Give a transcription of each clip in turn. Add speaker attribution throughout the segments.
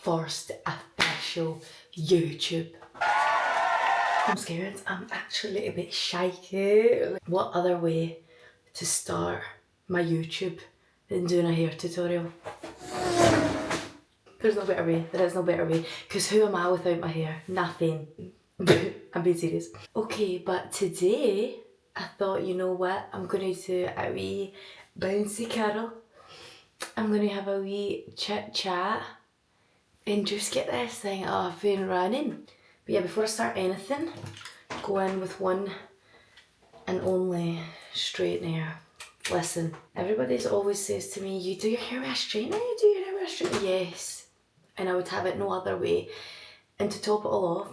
Speaker 1: first official YouTube. I'm scared. I'm actually a little bit shaky. What other way to start my YouTube than doing a hair tutorial? There's no better way. There is no better way. Because who am I without my hair? Nothing. I'm being serious. Okay, but today I thought, you know what? I'm going to do a wee bouncy carol. I'm going to have a wee chit chat and just get this thing off and running. But yeah, before I start anything, go in with one and only straightener. Listen, everybody always says to me, you do your hair with a straightener, you do your hair with a straightener. Yes, and I would have it no other way. And to top it all off,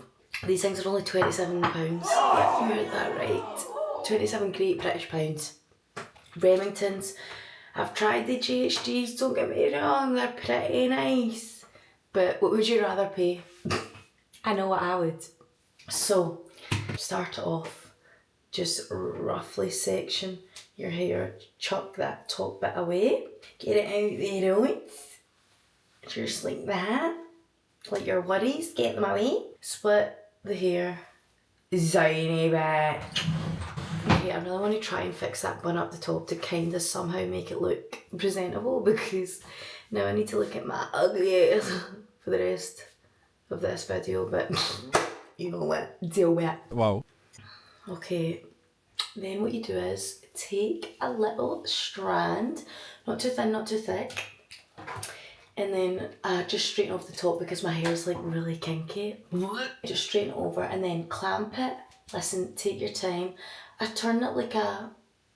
Speaker 1: these things are only £27. Yeah, you heard that right. 27 Great British pounds. Remingtons. I've tried the GHDs, don't get me wrong, they're pretty nice. But what would you rather pay? I know what I would. So, start it off. Just roughly section your hair, chuck that top bit away, get it out there out, just like that, like your worries, get them away, split the hair, ziny bit. Okay, I really want to try and fix that bun up the top to kind of somehow make it look presentable, because now I need to look at my ugly ass for the rest of this video, but you know what, deal with it.
Speaker 2: Wow.
Speaker 1: Okay, then what you do is take a little strand, not too thin, not too thick, and then just straighten off the top because my hair is like really kinky. Just straighten it over and then clamp it. Listen, take your time. I turn it like a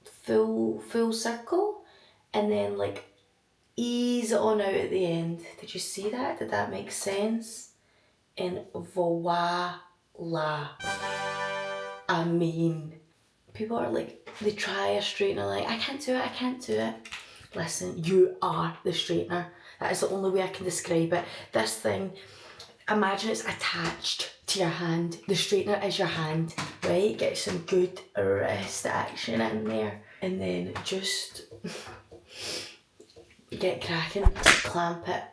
Speaker 1: full circle and then like ease it on out at the end. Did you see that? Did that make sense? And voila. I mean, people are like, they try a straightener, like, I can't do it, I can't do it. Listen, you are the straightener. That is the only way I can describe it. This thing, imagine it's attached to your hand. The straightener is your hand, right? Get some good wrist action in there. And then just get cracking, clamp it,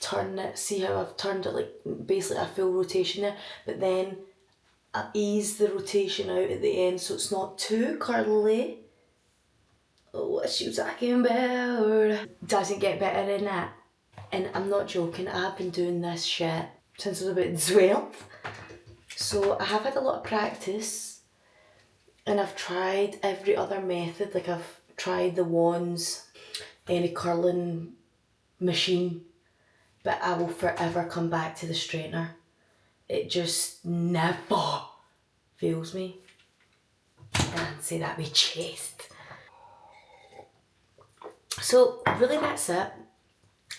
Speaker 1: turn it. See how I've turned it like basically a full rotation there, but then I ease the rotation out at the end so it's not too curly. What you talking about? Doesn't get better than that. And I'm not joking, I've been doing this shit since I was about 12. So I have had a lot of practice and I've tried every other method. Like I've tried the wands, any curling machine, but I will forever come back to the straightener. It just never fails me. And say that with chest. So really that's it.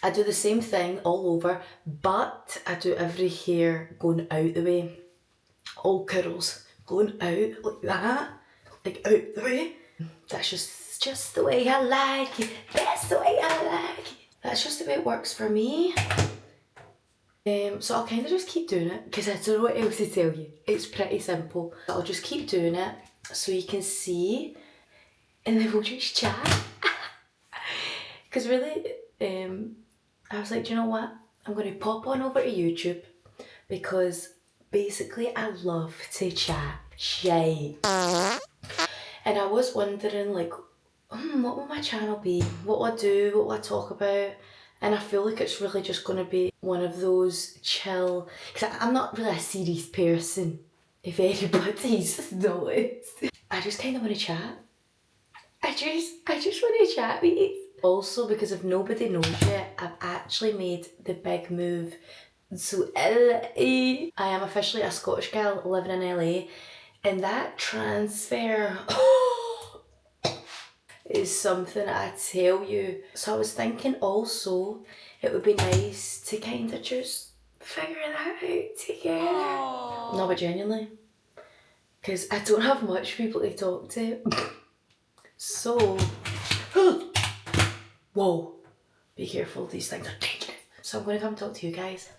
Speaker 1: I do the same thing all over, but I do every hair going out the way. All curls going out like that, like out the way. That's just the way I like it. That's the way I like it. That's just the way it works for me. So I'll kind of just keep doing it because I don't know what else to tell you. It's pretty simple. I'll just keep doing it so you can see and then we'll just chat. Because really, I was like, do you know what? I'm going to pop on over to YouTube because basically I love to chat shite. And I was wondering like, what will my channel be? What will I do? What will I talk about? And I feel like it's really just going to be one of those chill, because I'm not really a serious person, if anybody's noticed. I just kind of want to chat. I just want to chat with you. Also, because if nobody knows yet, I've actually made the big move to LA. I am officially a Scottish girl living in LA, and that transfer is something I tell you. So I was thinking also it would be nice to kind of just figure that out together. Aww. No, but genuinely, because I don't have much people to talk to. So, whoa, be careful, these things are dangerous. So I'm going to come talk to you guys.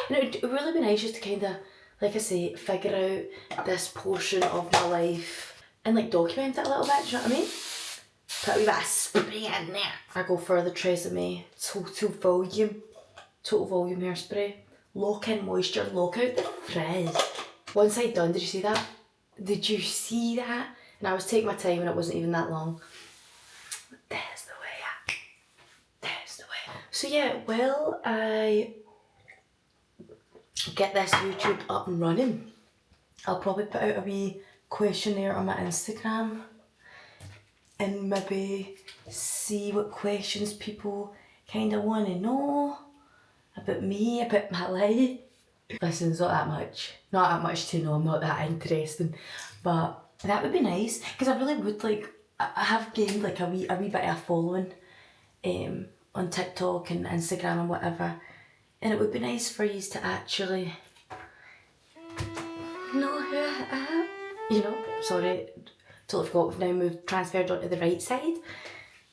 Speaker 1: And it would really be nice just to kind of, like I say, figure out this portion of my life and like document it a little bit, do you know what I mean? Put a wee bit of spray in there. I go for the Tresemme Total Volume Total Volume hairspray. Lock in moisture, lock out the frizz. One side done, did you see that? Did you see that? And I was taking my time and it wasn't even that long. There's the way. There's the way. So yeah, while I get this YouTube up and running, I'll probably put out a wee questionnaire on my Instagram and maybe see what questions people kind of want to know about me, about my life. Listen, it's not that much to know, I'm not that interesting, but that would be nice, because I really would like, I have gained like a wee bit of a following on TikTok and Instagram and whatever, and it would be nice for you to actually know who I am. You know, sorry, totally forgot, we've now transferred onto the right side.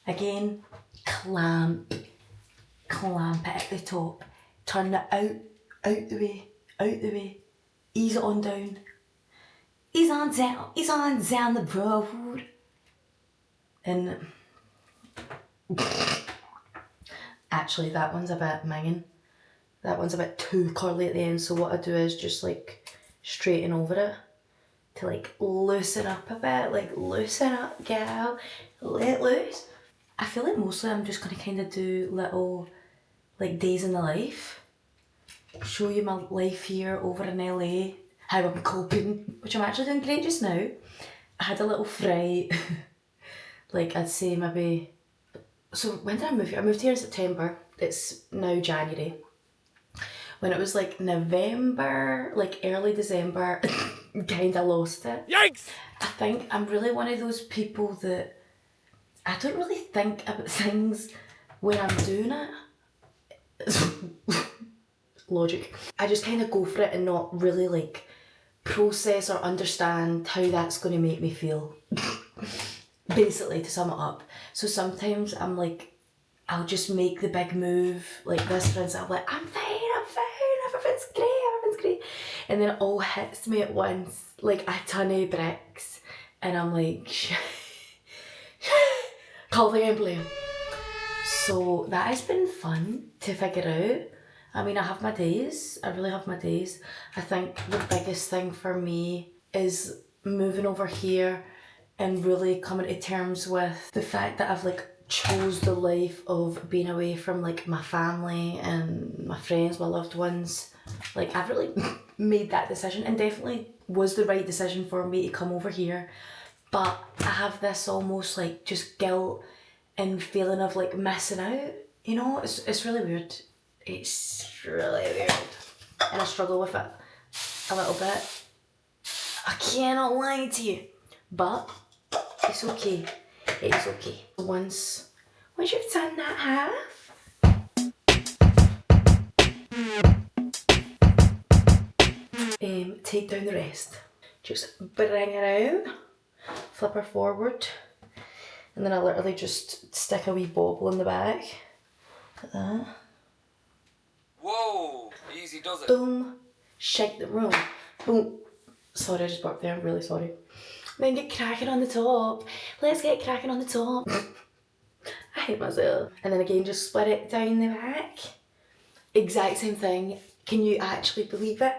Speaker 1: Again, clamp it at the top, turn it out the way, ease it on down, ease on down the road. And actually that one's a bit minging. That one's a bit too curly at the end, so what I do is just like straighten over it to like loosen up a bit, like loosen up, gal, let loose. I feel like mostly I'm just gonna kind of do little like days in the life, show you my life here over in LA, how I'm coping, which I'm actually doing great just now. I had a little fright, like I'd say maybe, so when did I move here? I moved here in September, it's now January. When it was like November, like early December, kinda lost it. Yikes! I think I'm really one of those people that I don't really think about things when I'm doing it. Logic. I just kind of go for it and not really like process or understand how that's going to make me feel. Basically, to sum it up. So sometimes I'm like, I'll just make the big move, like this for instance, I'm like, I'm fine, everything's great. And then it all hits me at once, like a ton of bricks. And I'm like, call the ambulance. So that has been fun to figure out. I mean, I have my days, I really have my days. I think the biggest thing for me is moving over here and really coming to terms with the fact that I've like chose the life of being away from like my family and my friends, my loved ones. Like I've really made that decision, and definitely was the right decision for me to come over here. But I have this almost like just guilt and feeling of like missing out, you know? It's really weird. It's really weird. And I struggle with it a little bit. I cannot lie to you. But it's okay. It is okay. Once you've done that half, take down the rest. Just bring her out, flip her forward, and then I literally just stick a wee bobble in the back, like that.
Speaker 2: Whoa, easy does it.
Speaker 1: Boom, shake the room, boom. Sorry, I just burped there, I'm really sorry. Then get cracking on the top. Let's get cracking on the top. I hate myself. And then again, just split it down the back. Exact same thing. Can you actually believe it?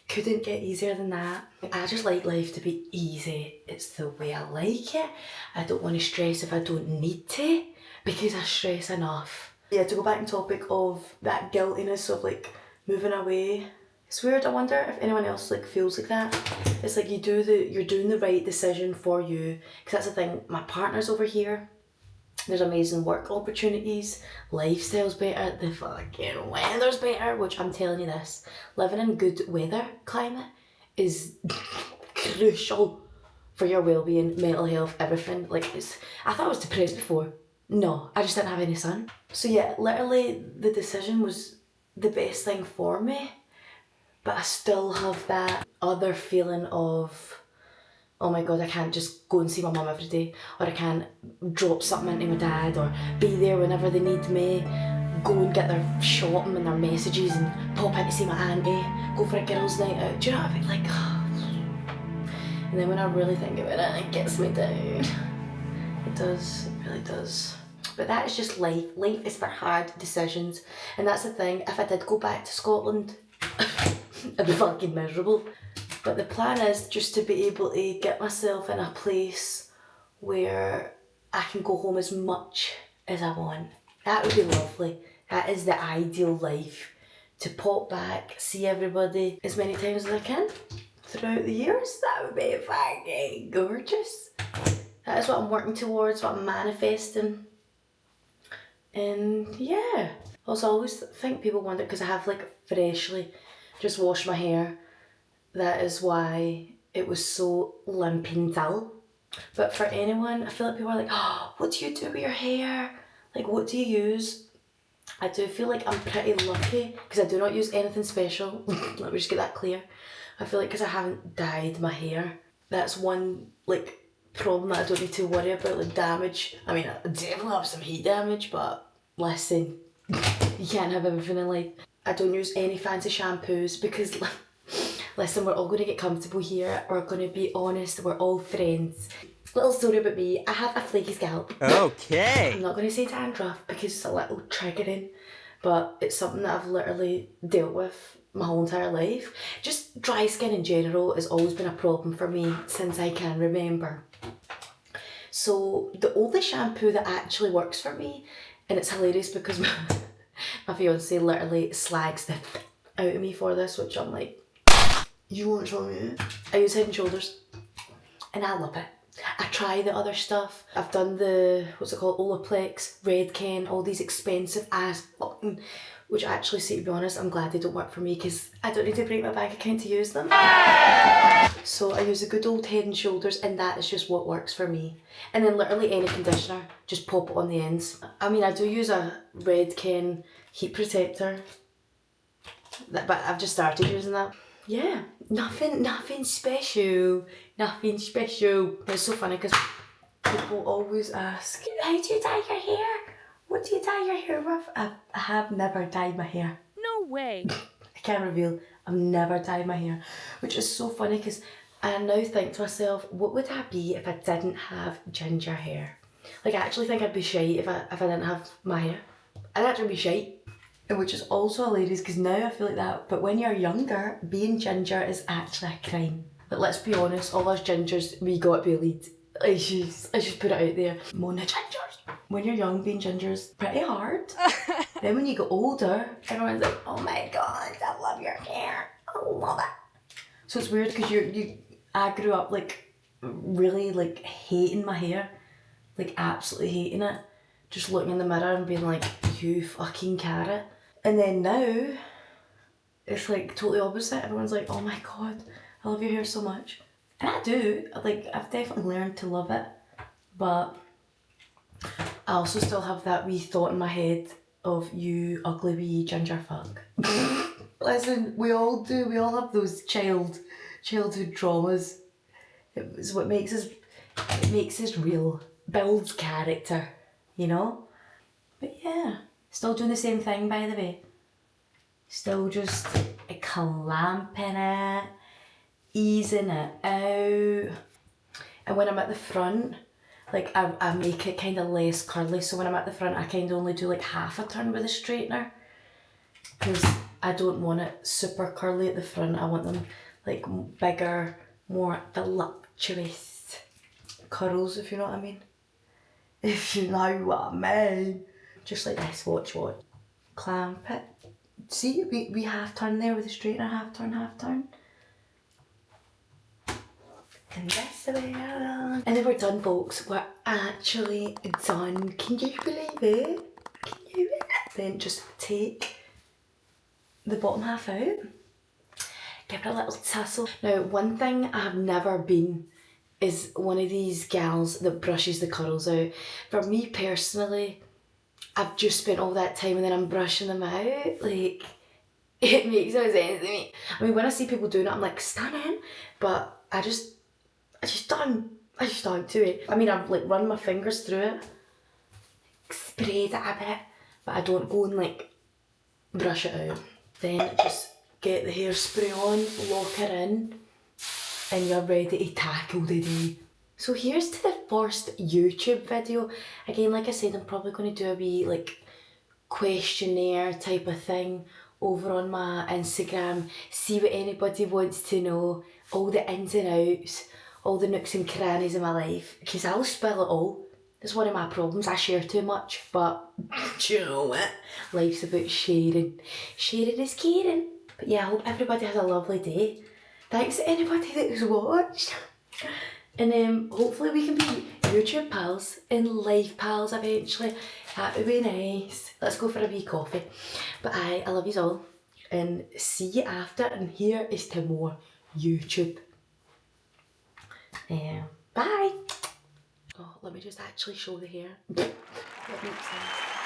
Speaker 1: Couldn't get easier than that. I just like life to be easy. It's the way I like it. I don't want to stress if I don't need to, because I stress enough. Yeah, to go back on topic of that guiltiness of like moving away. It's weird, I wonder if anyone else like feels like that. It's like you're doing the right decision for you. Because that's the thing, my partner's over here. There's amazing work opportunities, lifestyle's better, the fucking weather's better, which I'm telling you this, living in good weather climate is crucial for your well-being, mental health, everything. Like I thought I was depressed before. No, I just didn't have any sun. So yeah, literally the decision was the best thing for me, but I still have that other feeling of, oh my god, I can't just go and see my mum every day, or I can't drop something into my dad, or be there whenever they need me, go and get their shopping and their messages and pop in to see my auntie, go for a girls' night out. Do you know what I mean? Like, and then when I really think about it, it gets me down. It does, it really does. But that is just life. Life is for hard decisions. And that's the thing, if I did go back to Scotland, I'd be fucking miserable. But the plan is just to be able to get myself in a place where I can go home as much as I want. That would be lovely. That is the ideal life. To pop back, see everybody as many times as I can throughout the years. That would be fucking gorgeous. That is what I'm working towards, what I'm manifesting. And yeah. Also, I always think people wonder, because I have like freshly just washed my hair. That is why it was so limp and dull. But for anyone, I feel like people are like, oh, what do you do with your hair? Like, what do you use? I do feel like I'm pretty lucky because I do not use anything special. Let me just get that clear. I feel like because I haven't dyed my hair, that's one like problem that I don't need to worry about, like damage. I mean, I definitely have some heat damage, but listen, you can't have everything in life. I don't use any fancy shampoos because listen, we're all going to get comfortable here. We're going to be honest, we're all friends. Little story about me, I have a flaky scalp.
Speaker 2: Okay.
Speaker 1: I'm not going to say dandruff because it's a little triggering, but it's something that I've literally dealt with my whole entire life. Just dry skin in general has always been a problem for me since I can remember. So the only shampoo that actually works for me, and it's hilarious because my fiance literally slags the out of me for this, which I'm like, you won't show me. I use Head and Shoulders and I love it. I try the other stuff. I've done the, what's it called, Olaplex, Redken, all these expensive ass fucking, which actually, see, to be honest, I'm glad they don't work for me because I don't need to break my bank account to use them. So I use a good old Head and Shoulders and that is just what works for me. And then literally any conditioner, just pop it on the ends. I mean, I do use a Redken heat protector, but I've just started using that. Yeah, nothing special, nothing special. It's so funny because people always ask, how do you dye your hair? What do you dye your hair with? I have never dyed my hair.
Speaker 2: No way.
Speaker 1: I can't reveal, I've never dyed my hair, which is so funny because I now think to myself, what would I be if I didn't have ginger hair? Like, I actually think I'd be shy if I didn't have my hair. I'd actually be shy. Which is also hilarious because now I feel like that, but when you're younger, being ginger is actually a crime. But let's be honest, all us gingers, we got bullied. Let's just put it out there. Mona gingers. When you're young, being ginger is pretty hard. Then when you get older, everyone's like, oh my god, I love your hair. I love it. So it's weird because I grew up like really like hating my hair. Like absolutely hating it. Just looking in the mirror and being like, you fucking carrot. And then now, it's like totally opposite. Everyone's like, oh my god, I love your hair so much. And I do, like I've definitely learned to love it. But I also still have that wee thought in my head of you ugly wee ginger fuck. Listen, we all do, we all have those childhood traumas. It's what makes us real, builds character, you know? But yeah. Still doing the same thing, by the way. Still just clamping it, easing it out. And when I'm at the front, like I make it kind of less curly. So when I'm at the front, I kind of only do like half a turn with a straightener. Because I don't want it super curly at the front. I want them like bigger, more voluptuous curls, if you know what I mean. If you know what I mean. Just like this, watch. Clamp it. See, we half turn there with the straightener, half turn. And that's the way around. And then we're done, folks. We're actually done. Can you believe it? Then just take the bottom half out. Give it a little tussle. Now, one thing I have never been is one of these gals that brushes the curls out. For me personally, I've just spent all that time and then I'm brushing them out. Like, it makes no sense to me. I mean, when I see people doing it, I'm like, stunning. But I just don't do it. I mean, I've like run my fingers through it, sprayed it a bit, but I don't go and like brush it out. Then just get the hairspray on, lock it in, and you're ready to tackle the day. So here's to the first YouTube video. Again, like I said, I'm probably going to do a wee like questionnaire type of thing over on my Instagram, see what anybody wants to know, all the ins and outs, all the nooks and crannies of my life, because I'll spill it all. It's one of my problems, I share too much, but do you know what? Life's about sharing. Sharing is caring. But yeah, I hope everybody has a lovely day. Thanks to anybody that has watched. And hopefully we can be YouTube pals and life pals eventually. That would be nice. Let's go for a wee coffee. But I love you all. And see you after. And here is to more YouTube. Bye. Oh, let me just actually show the hair. That makes sense.